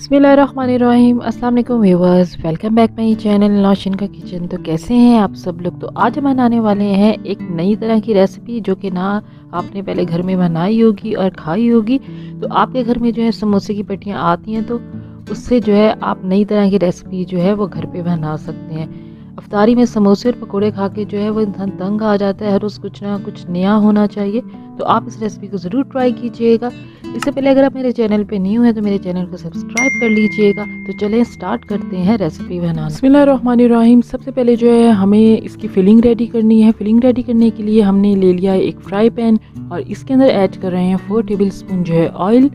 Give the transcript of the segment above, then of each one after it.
बिस्मिल्लाहिर्रहमानिर्रहीम। अस्सलाम वालेकुम viewers, welcome back my channel Nausheen का किचन। तो कैसे हैं आप सब लोग। तो आज हम बनाने वाले हैं एक नई तरह की रेसिपी जो कि ना आपने पहले घर में बनाई होगी और खाई होगी। तो आपके घर में जो है समोसे की पट्टियाँ आती हैं, तो उससे जो है आप नई तरह की रेसिपी जो है वो घर पे बना सकते हैं। अफ्तारी में समोसे और पकोड़े खा के जो है वो इंसान तंग आ जाता है, हर रोज़ कुछ ना कुछ नया होना चाहिए। तो आप इस रेसिपी को ज़रूर ट्राई कीजिएगा। इससे पहले अगर आप मेरे चैनल पे न्यू हैं तो मेरे चैनल को सब्सक्राइब कर लीजिएगा। तो चलें स्टार्ट करते हैं रेसिपी बनाना। बिस्मिल्लाहिर्रहमानिर्रहीम। सबसे पहले जो है हमें इसकी फिलिंग रेडी करनी है। फिलिंग रेडी करने के लिए हमने ले लिया है एक फ्राई पैन और इसके अंदर ऐड कर रहे हैं 4 टेबल स्पून जो है ऑयल।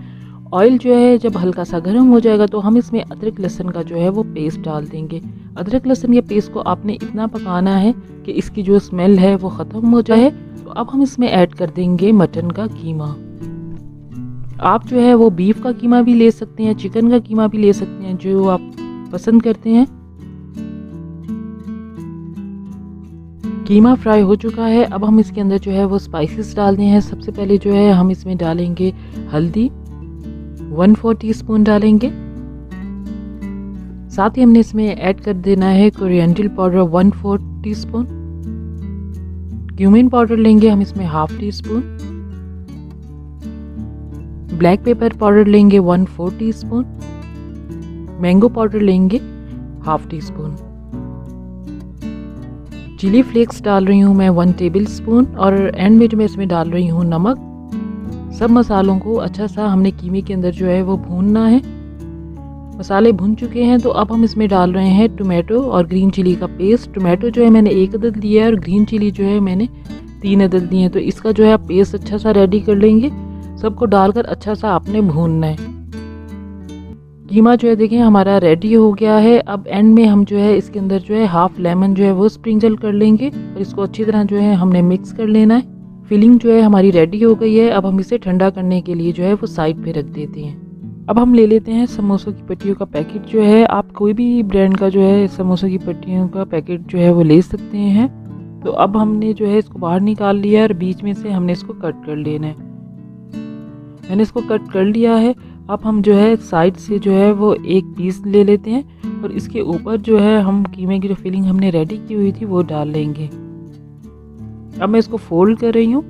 ऑयल जो है जब हल्का सा गर्म हो जाएगा तो हम इसमें अदरक लहसुन का जो है वो पेस्ट डाल देंगे। अदरक लहसुन के पेस्ट को आपने इतना पकाना है कि इसकी जो स्मेल है वो ख़त्म हो जाए। तो अब हम इसमें ऐड कर देंगे मटन का कीमा। आप जो है वो बीफ का कीमा भी ले सकते हैं, चिकन का कीमा भी ले सकते हैं, जो आप पसंद करते हैं। कीमा फ्राई हो चुका है। अब हम इसके अंदर जो है वो स्पाइसेस डालते हैं। सबसे पहले जो है हम इसमें डालेंगे हल्दी 1/4 टीस्पून डालेंगे। साथ ही हमने इसमें ऐड कर देना है coriander powder 1/4 teaspoon. Cumin powder लेंगे हम इसमें 1/2 टीस्पून। ब्लैक पेपर पाउडर लेंगे 1/4 टीस्पून। मैंगो पाउडर लेंगे 1/2 टीस्पून। चिली फ्लेक्स डाल रही हूँ मैं 1 टेबल स्पून। और एंड में जो मैं इसमें डाल रही हूँ नमक। सब मसालों को अच्छा सा हमने कीमे के अंदर जो है वो भूनना है। मसाले भुन चुके हैं तो अब हम इसमें डाल रहे हैं टोमेटो और ग्रीन चिली का पेस्ट। टोमेटो जो है मैंने 1 अदद लिया है और ग्रीन चिली जो है मैंने 3 अदद लिए हैं। तो इसका जो है आप पेस्ट अच्छा सा रेडी कर लेंगे। सबको डालकर अच्छा सा आपने भूनना है। कीमा जो है देखिए हमारा रेडी हो गया है। अब एंड में हम जो है इसके अंदर जो है 1/2 लेमन जो है वो स्प्रिंकल कर लेंगे और इसको अच्छी तरह जो है हमने मिक्स कर लेना है। फिलिंग जो है हमारी रेडी हो गई है। अब हम इसे ठंडा करने के लिए जो है वो साइड पे रख देते हैं। अब हम ले लेते हैं समोसों की पट्टियों का पैकेट। जो है आप कोई भी ब्रांड का जो है समोसों की पट्टियों का पैकेट जो है वो ले सकते हैं। तो अब हमने जो है इसको बाहर निकाल लिया है और बीच में से हमने इसको कट कर लेना है। मैंने इसको कट कर लिया है। अब हम जो है साइड से जो है वो एक पीस ले लेते हैं और इसके ऊपर जो है हम कीमे की जो फिलिंग हमने रेडी की हुई थी वो डाल लेंगे। अब मैं इसको फोल्ड कर रही हूँ।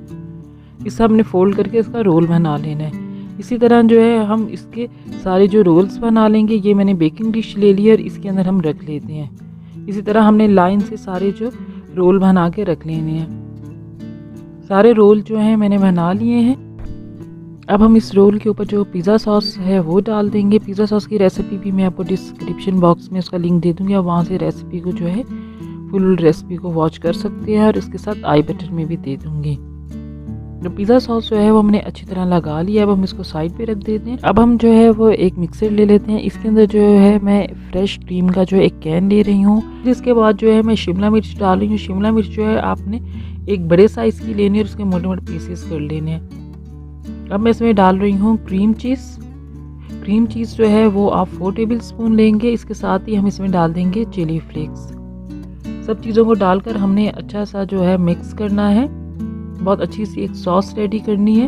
इसे हमने फोल्ड करके इसका रोल बना लेना है। इसी तरह जो है हम इसके सारे जो रोल्स बना लेंगे। ये मैंने बेकिंग डिश ले ली है और इसके अंदर हम रख लेते हैं। इसी तरह हमने लाइन से सारे जो रोल बना के रख लेने हैं। सारे रोल जो हैं मैंने बना लिए हैं। अब हम इस रोल के ऊपर जो पिज़्ज़ा सॉस है वो डाल देंगे। पिज़्ज़ा सॉस की रेसिपी भी मैं आपको डिस्क्रिप्शन बॉक्स में उसका लिंक दे दूँगी। आप वहाँ से रेसिपी को जो है फुल रेसिपी को वॉच कर सकते हैं और इसके साथ आई बटन में भी दे दूँगी। जो पिज़्ज़ा सॉस जो है वो हमने अच्छी तरह लगा लिया। अब हम इसको साइड पे रख देते हैं। अब हम जो है वो एक मिक्सर ले लेते हैं। इसके अंदर जो है मैं फ्रेश क्रीम का जो एक कैन ले रही हूँ। इसके बाद जो है मैं शिमला मिर्च डाल रही हूँ। शिमला मिर्च जो है आपने एक बड़े साइज़ की लेनी है और उसके मोटे मोटे पीसेस कर लेने हैं। अब मैं इसमें डाल रही हूँ क्रीम चीज़। क्रीम चीज़ जो है वो आप 4 टेबल स्पून लेंगे। इसके साथ ही हम इसमें डाल देंगे चिली फ्लेक्स। सब चीज़ों को डालकर हमने अच्छा सा जो है मिक्स करना है। बहुत अच्छी सी एक सॉस रेडी करनी है।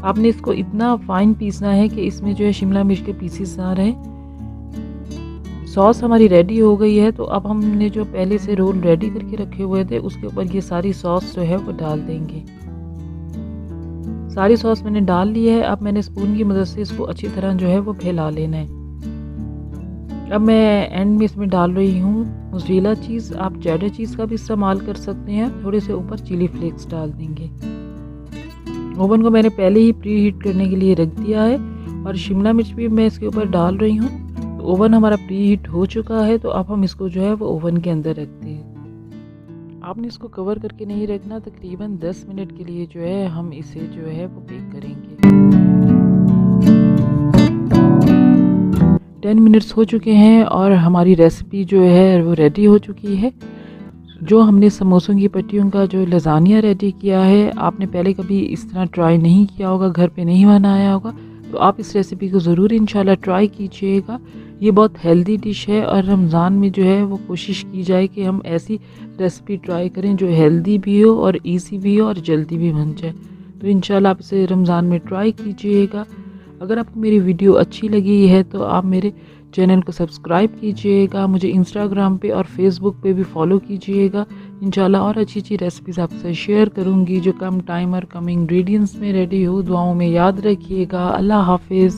आपने इसको इतना फाइन पीसना है कि इसमें जो है शिमला मिर्च के पीसेस ना रहे। सॉस हमारी रेडी हो गई है। तो अब हमने जो पहले से रोल रेडी करके रखे हुए थे उसके ऊपर ये सारी सॉस जो है वो डाल देंगे। सारी सॉस मैंने डाल ली है। अब मैंने स्पून की मदद से इसको अच्छी तरह जो है वो फैला लेना है। अब मैं एंड में इसमें डाल रही हूँ मोज़रेला चीज़। आप चेडर चीज़ का भी इस्तेमाल कर सकते हैं। थोड़े से ऊपर चिली फ्लेक्स डाल देंगे। ओवन को मैंने पहले ही प्री हीट करने के लिए रख दिया है और शिमला मिर्च भी मैं इसके ऊपर डाल रही हूँ। तो ओवन हमारा प्री हीट हो चुका है। तो अब हम इसको जो है वो ओवन के अंदर रखते हैं। आपने इसको कवर करके नहीं रखना। तकरीबन 10 मिनट के लिए जो है हम इसे जो है वो बेक करेंगे। 10 मिनट्स हो चुके हैं और हमारी रेसिपी जो है वो रेडी हो चुकी है। जो हमने समोसों की पट्टियों का जो लज़ानिया रेडी किया है, आपने पहले कभी इस तरह ट्राई नहीं किया होगा, घर पे नहीं बनाया होगा, तो आप इस रेसिपी को ज़रूर इंशाल्लाह ट्राई कीजिएगा। ये बहुत हेल्दी डिश है और रमज़ान में जो है वो कोशिश की जाए कि हम ऐसी रेसिपी ट्राई करें जो हेल्दी भी हो और इजी भी हो और जल्दी भी बन जाए। तो इंशाल्लाह आप इसे रमज़ान में ट्राई कीजिएगा। अगर आपको मेरी वीडियो अच्छी लगी है तो आप मेरे चैनल को सब्सक्राइब कीजिएगा, मुझे इंस्टाग्राम पे और फेसबुक पे भी फॉलो कीजिएगा। इंशाल्लाह और अच्छी रेसिपीज़ आपसे शेयर करूँगी जो कम टाइम और कम इंग्रेडिएंट्स में रेडी हो। दुआओं में याद रखिएगा। अल्लाह हाफिज़।